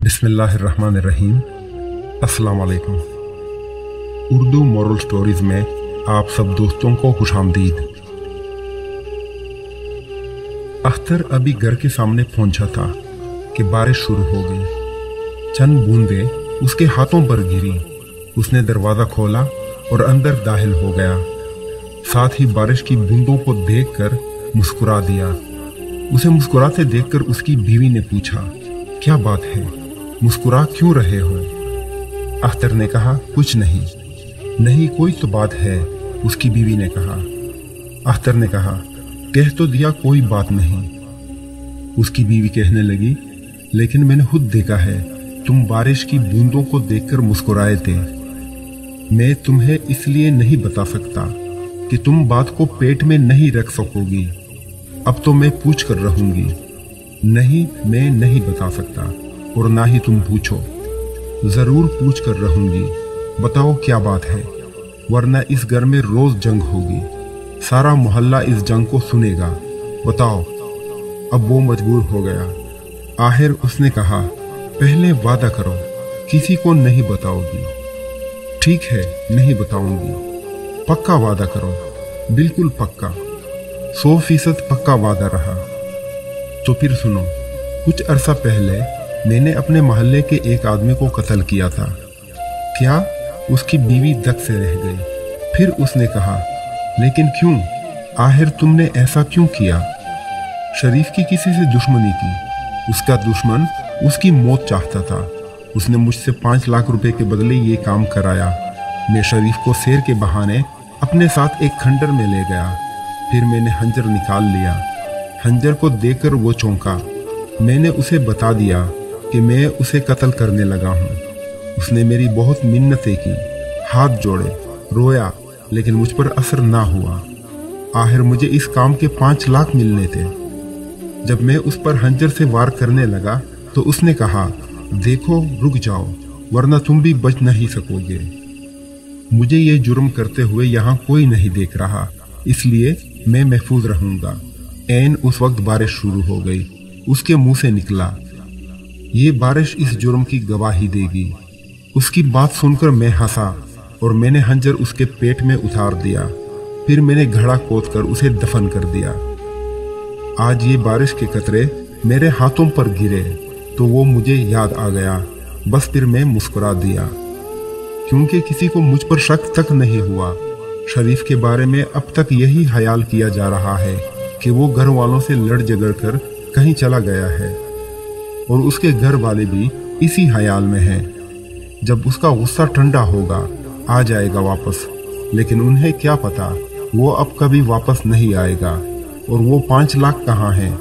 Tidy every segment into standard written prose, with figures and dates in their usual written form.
बिस्मिल्लाहिर्रहमानिर्रहीम। अस्सलाम वालेकुम। उर्दू मॉरल स्टोरीज में आप सब दोस्तों को खुशामदीद। अख्तर अभी घर के सामने पहुंचा था कि बारिश शुरू हो गई। चंद बूंदें उसके हाथों पर गिरी। उसने दरवाज़ा खोला और अंदर दाखिल हो गया। साथ ही बारिश की बूंदों को देखकर मुस्कुरा दिया। उसे मुस्कुराते देखकर उसकी बीवी ने पूछा, क्या बात है, मुस्कुरा क्यों रहे हो? अख्तर ने कहा, कुछ नहीं। नहीं, कोई तो बात है, उसकी बीवी ने कहा। अख्तर ने कहा, कह तो दिया कोई बात नहीं। उसकी बीवी कहने लगी, लेकिन मैंने खुद देखा है, तुम बारिश की बूंदों को देखकर मुस्कुराए थे। मैं तुम्हें इसलिए नहीं बता सकता कि तुम बात को पेट में नहीं रख सकोगी। अब तो मैं पूछ कर रहूंगी। नहीं, मैं नहीं बता सकता और ना ही तुम पूछो। जरूर पूछ कर रहूंगी। बताओ क्या बात है, वरना इस घर में रोज जंग होगी। सारा मोहल्ला इस जंग को सुनेगा। बताओ। अब वो मजबूर हो गया। आखिर उसने कहा, पहले वादा करो किसी को नहीं बताओगी। ठीक है, नहीं बताऊंगी। पक्का वादा करो। बिल्कुल पक्का। 100% पक्का वादा रहा। तो फिर सुनो, कुछ अरसा पहले मैंने अपने मोहल्ले के एक आदमी को कत्ल किया था। क्या? उसकी बीवी दक से रह गई। फिर उसने कहा, लेकिन क्यों? आखिर तुमने ऐसा क्यों किया? शरीफ की किसी से दुश्मनी थी। उसका दुश्मन उसकी मौत चाहता था। उसने मुझसे 5 लाख रुपए के बदले ये काम कराया। मैं शरीफ को शेर के बहाने अपने साथ एक खंडर में ले गया। फिर मैंने हंजर निकाल लिया। हंजर को देखकर वो चौंका। मैंने उसे बता दिया कि मैं उसे कत्ल करने लगा हूँ। उसने मेरी बहुत मिन्नतें की, हाथ जोड़े, रोया, लेकिन मुझ पर असर ना हुआ। आखिर मुझे इस काम के 5 लाख मिलने थे। जब मैं उस पर हंजर से वार करने लगा तो उसने कहा, देखो रुक जाओ, वरना तुम भी बच नहीं सकोगे। मुझे ये जुर्म करते हुए यहाँ कोई नहीं देख रहा, इसलिए मैं महफूज रहूंगा। ऐन उस वक्त बारिश शुरू हो गई। उसके मुंह से निकला, ये बारिश इस जुर्म की गवाही देगी। उसकी बात सुनकर मैं हंसा और मैंने हंजर उसके पेट में उतार दिया। फिर मैंने घड़ा खोदकर उसे दफन कर दिया। आज ये बारिश के कतरे मेरे हाथों पर गिरे तो वो मुझे याद आ गया। बस फिर मैं मुस्कुरा दिया, क्योंकि किसी को मुझ पर शक तक नहीं हुआ। शरीफ के बारे में अब तक यही ख्याल किया जा रहा है कि वो घर वालों से लड़ झगड़ कर कहीं चला गया है, और उसके घर वाले भी इसी ख्याल में हैं। जब उसका गुस्सा ठंडा होगा आ जाएगा वापस, लेकिन उन्हें क्या पता वो अब कभी वापस नहीं आएगा। और वो 5 लाख कहाँ हैं?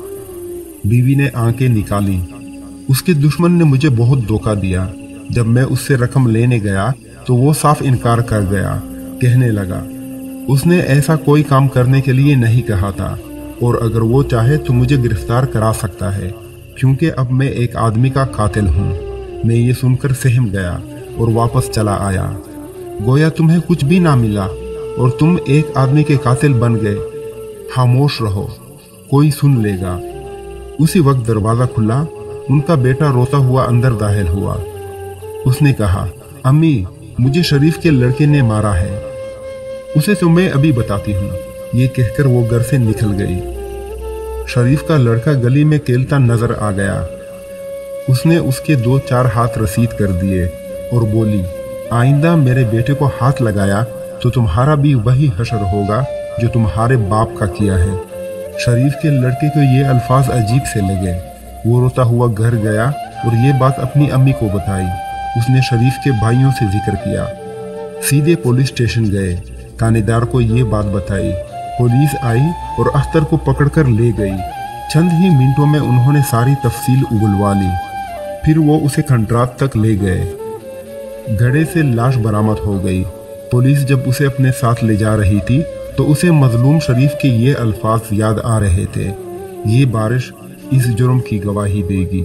बीवी ने आंखें निकाली। उसके दुश्मन ने मुझे बहुत धोखा दिया। जब मैं उससे रकम लेने गया तो वो साफ इनकार कर गया। कहने लगा, उसने ऐसा कोई काम करने के लिए नहीं कहा था, और अगर वो चाहे तो मुझे गिरफ्तार करा सकता है, क्योंकि अब मैं एक आदमी का कातिल हूँ। मैं ये सुनकर सहम गया और वापस चला आया। गोया तुम्हें कुछ भी ना मिला और तुम एक आदमी के कातिल बन गए। खामोश रहो, कोई सुन लेगा। उसी वक्त दरवाजा खुला। उनका बेटा रोता हुआ अंदर दाखिल हुआ। उसने कहा, अम्मी, मुझे शरीफ के लड़के ने मारा है। उसे तो मैं अभी बताती हूँ। ये कहकर वो घर से निकल गई। शरीफ का लड़का गली में खेलता नजर आ गया। उसने उसके 2-4 हाथ रसीद कर दिए और बोली, आइंदा मेरे बेटे को हाथ लगाया तो तुम्हारा भी वही हशर होगा जो तुम्हारे बाप का किया है। शरीफ के लड़के को ये अल्फाज अजीब से लगे। वो रोता हुआ घर गया और ये बात अपनी अम्मी को बताई। उसने शरीफ के भाइयों से जिक्र किया। सीधे पुलिस स्टेशन गए। थानेदार को ये बात बताई। पुलिस आई और अख्तर को पकड़कर ले गई। चंद ही मिनटों में उन्होंने सारी तफसील उगलवा ली। फिर वो उसे खंडरात तक ले गए। घड़े से लाश बरामद हो गई। पुलिस जब उसे अपने साथ ले जा रही थी तो उसे मजलूम शरीफ के ये अल्फाज याद आ रहे थे, ये बारिश इस जुर्म की गवाही देगी।